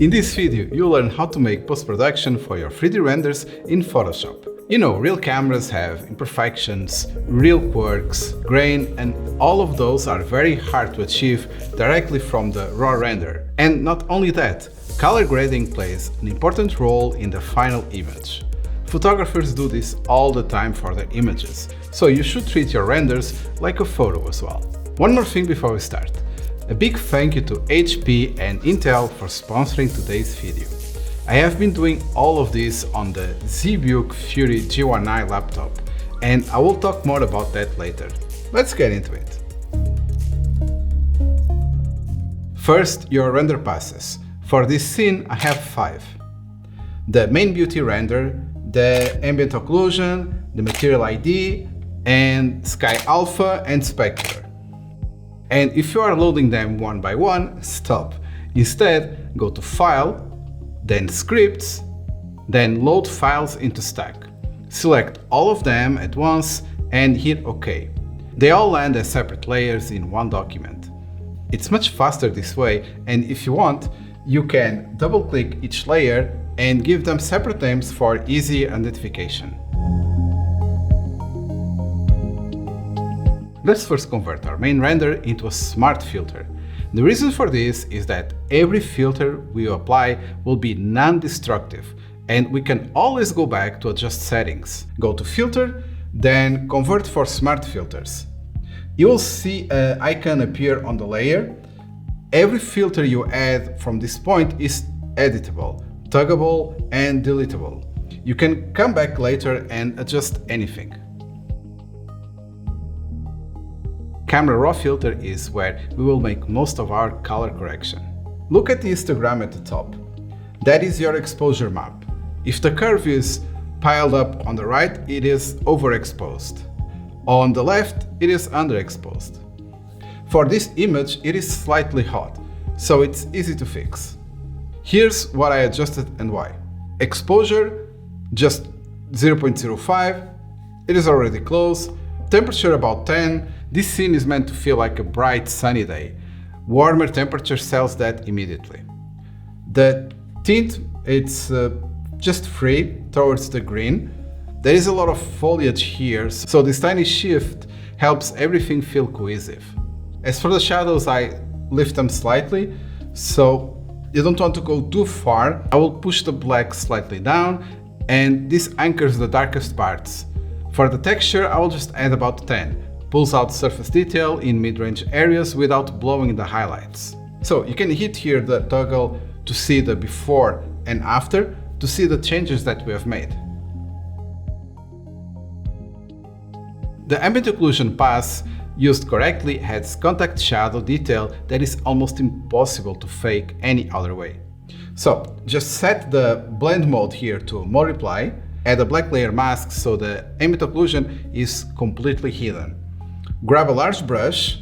In this video, you'll learn how to make post-production for your 3D renders in Photoshop. You know, real cameras have imperfections, real quirks, grain, and all of those are very hard to achieve directly from the raw render. And not only that, color grading plays an important role in the final image. Photographers do this all the time for their images, so you should treat your renders like a photo as well. One more thing before we start. A big thank you to HP and Intel for sponsoring today's video. I have been doing all of this on the ZBook Fury G1i laptop, and I will talk more about that later. Let's get into it. First, your render passes. For this scene, I have 5. The main beauty render, the ambient occlusion, the material ID, and sky alpha and specular. And if you are loading them one by one, stop. Instead, go to File, then Scripts, then Load Files into Stack. Select all of them at once and hit OK. They all land as separate layers in one document. It's much faster this way, and if you want, you can double-click each layer and give them separate names for easy identification. Let's first convert our main render into a smart filter. The reason for this is that every filter we apply will be non-destructive, and we can always go back to adjust settings. Go to Filter, then Convert for Smart Filters. You will see an icon appear on the layer. Every filter you add from this point is editable, tuggable, and deletable. You can come back later and adjust anything. Camera Raw filter is where we will make most of our color correction. Look at the histogram at the top. That is your exposure map. If the curve is piled up on the right, it is overexposed. On the left, it is underexposed. For this image, it is slightly hot, so it's easy to fix. Here's what I adjusted and why. Exposure, just 0.05. It is already close. Temperature about 10. This scene is meant to feel like a bright sunny day. Warmer temperature sells that immediately. The tint, it's just free towards the green. There is a lot of foliage here, so this tiny shift helps everything feel cohesive. As for the shadows, I lift them slightly, so you don't want to go too far. I will push the black slightly down, and this anchors the darkest parts. For the texture, I will just add about 10. Pulls out surface detail in mid-range areas without blowing the highlights. So you can hit here the toggle to see the before and after, to see the changes that we have made. The ambient occlusion pass used correctly adds contact shadow detail that is almost impossible to fake any other way. So just set the blend mode here to multiply, add a black layer mask so the ambient occlusion is completely hidden. Grab a large brush,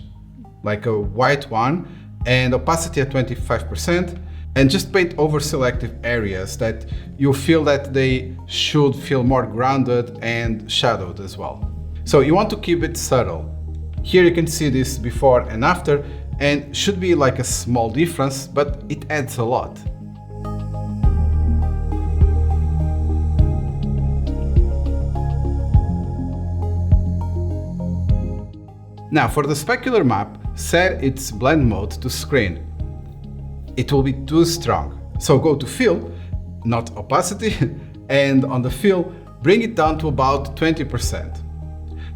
like a white one, and opacity at 25%, and just paint over selective areas that you feel that they should feel more grounded and shadowed as well. So you want to keep it subtle. Here you can see this before and after, and should be like a small difference, but it adds a lot. Now for the specular map, set its blend mode to screen. It will be too strong, so go to Fill, not Opacity, and on the Fill, bring it down to about 20%.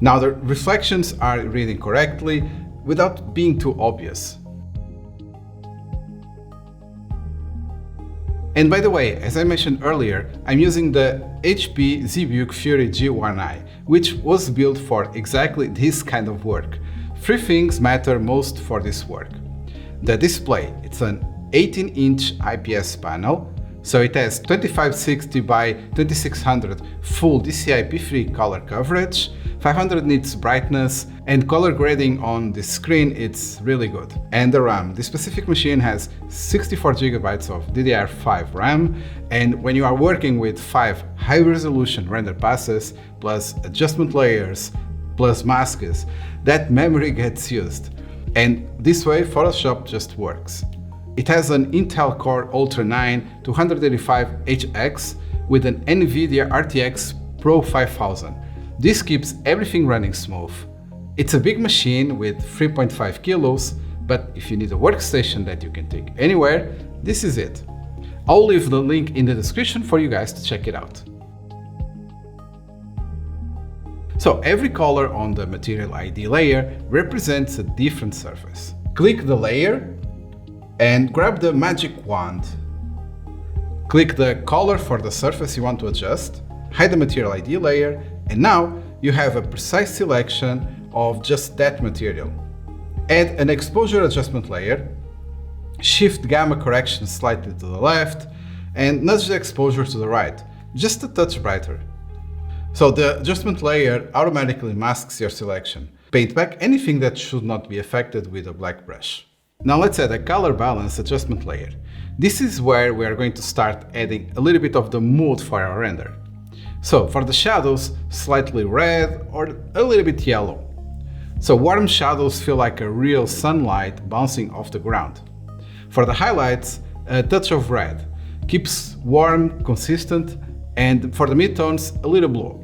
Now the reflections are reading correctly without being too obvious. And by the way, as I mentioned earlier, I'm using the HP ZBook Fury G1i, which was built for exactly this kind of work. 3 things matter most for this work. The display, it's an 18-inch IPS panel, so it has 2560 by 2600 full DCI-P3 color coverage, 500 nits brightness, and color grading on the screen, it's really good. And the RAM, this specific machine has 64 GB of DDR5 RAM, and when you are working with 5 high-resolution render passes, plus adjustment layers, plus masks, that memory gets used. And this way Photoshop just works. It has an Intel Core Ultra 9 285HX with an NVIDIA RTX Pro 5000. This keeps everything running smooth. It's a big machine with 3.5 kilos, but if you need a workstation that you can take anywhere, this is it. I'll leave the link in the description for you guys to check it out. So every color on the Material ID layer represents a different surface. Click the layer and grab the magic wand. Click the color for the surface you want to adjust, hide the Material ID layer, and now you have a precise selection of just that material. Add an exposure adjustment layer, shift gamma correction slightly to the left, and nudge the exposure to the right, just a touch brighter. So the adjustment layer automatically masks your selection. Paint back anything that should not be affected with a black brush. Now let's add a color balance adjustment layer. This is where we are going to start adding a little bit of the mood for our render. So for the shadows, slightly red or a little bit yellow. So warm shadows feel like a real sunlight bouncing off the ground. For the highlights, a touch of red. Keeps warm, consistent, and for the midtones, a little blue.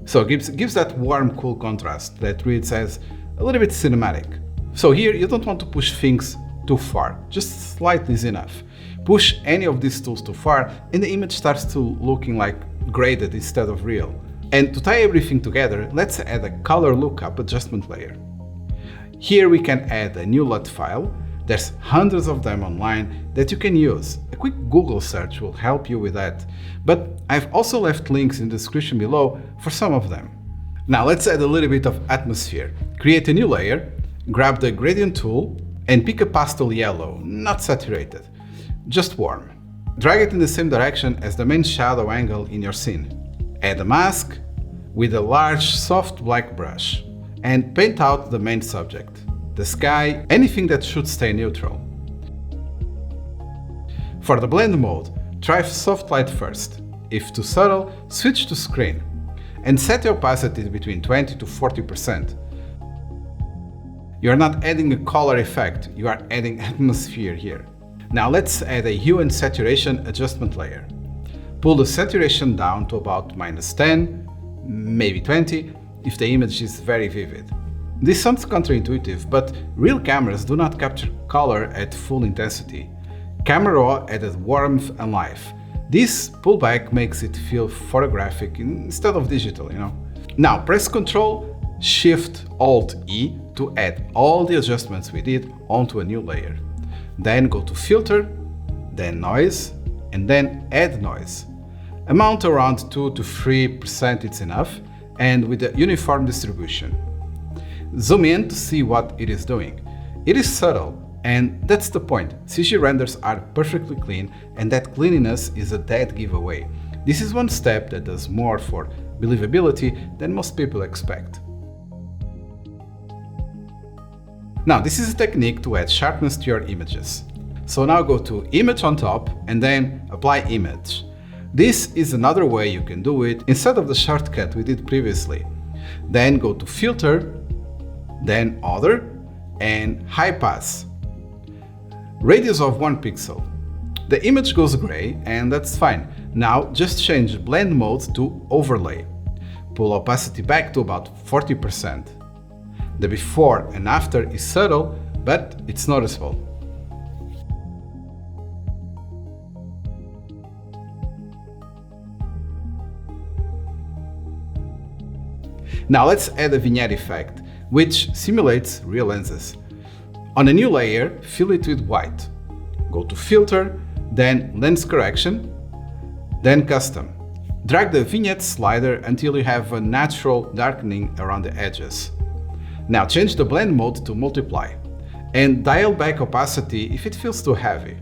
So it gives that warm, cool contrast that reads as a little bit cinematic. So here you don't want to push things too far, just slightly is enough. Push any of these tools too far and the image starts to looking like graded instead of real. And to tie everything together, let's add a color lookup adjustment layer. Here we can add a new LUT file. There's hundreds of them online that you can use. A quick Google search will help you with that, but I've also left links in the description below for some of them. Now let's add a little bit of atmosphere. Create a new layer, grab the gradient tool, and pick a pastel yellow, not saturated, just warm. Drag it in the same direction as the main shadow angle in your scene. Add a mask with a large soft black brush and paint out the main subject. The sky, anything that should stay neutral. For the blend mode, try soft light first. If too subtle, switch to screen and set the opacity between 20 to 40%. You are not adding a color effect, you are adding atmosphere here. Now let's add a hue and saturation adjustment layer. Pull the saturation down to about -10, maybe 20, if the image is very vivid. This sounds counterintuitive, but real cameras do not capture color at full intensity. Camera Raw added warmth and life. This pullback makes it feel photographic instead of digital, Now press Ctrl, Shift, Alt, E to add all the adjustments we did onto a new layer. Then go to Filter, then Noise, and then Add Noise. Amount around 2 to 3% is enough, and with a uniform distribution. Zoom in to see what it is doing. It is subtle, and that's the point. CG renders are perfectly clean, and that cleanliness is a dead giveaway. This is one step that does more for believability than most people expect. Now, this is a technique to add sharpness to your images. So now go to Image on top, and then Apply Image. This is another way you can do it instead of the shortcut we did previously. Then go to Filter, then Other, and High Pass. Radius of 1 pixel. The image goes gray, and that's fine. Now just change blend mode to overlay. Pull opacity back to about 40%. The before and after is subtle, but it's noticeable. Now let's add a vignette effect, which simulates real lenses. On a new layer, fill it with white. Go to Filter, then Lens Correction, then Custom. Drag the vignette slider until you have a natural darkening around the edges. Now change the blend mode to multiply, and dial back opacity if it feels too heavy.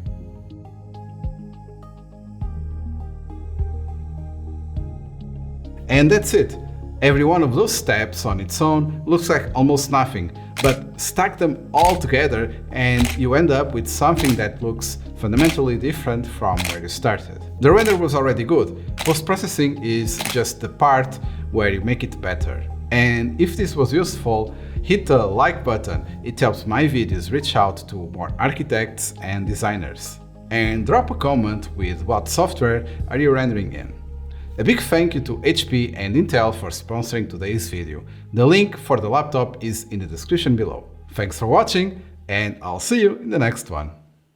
And that's it. Every one of those steps on its own looks like almost nothing, but stack them all together and you end up with something that looks fundamentally different from where you started. The render was already good. Post-processing is just the part where you make it better. And if this was useful, Hit the like button, it helps my videos reach out to more architects and designers. And drop a comment with what software are you rendering in. A big thank you to HP and Intel for sponsoring today's video. The link for the laptop is in the description below. Thanks for watching, and I'll see you in the next one.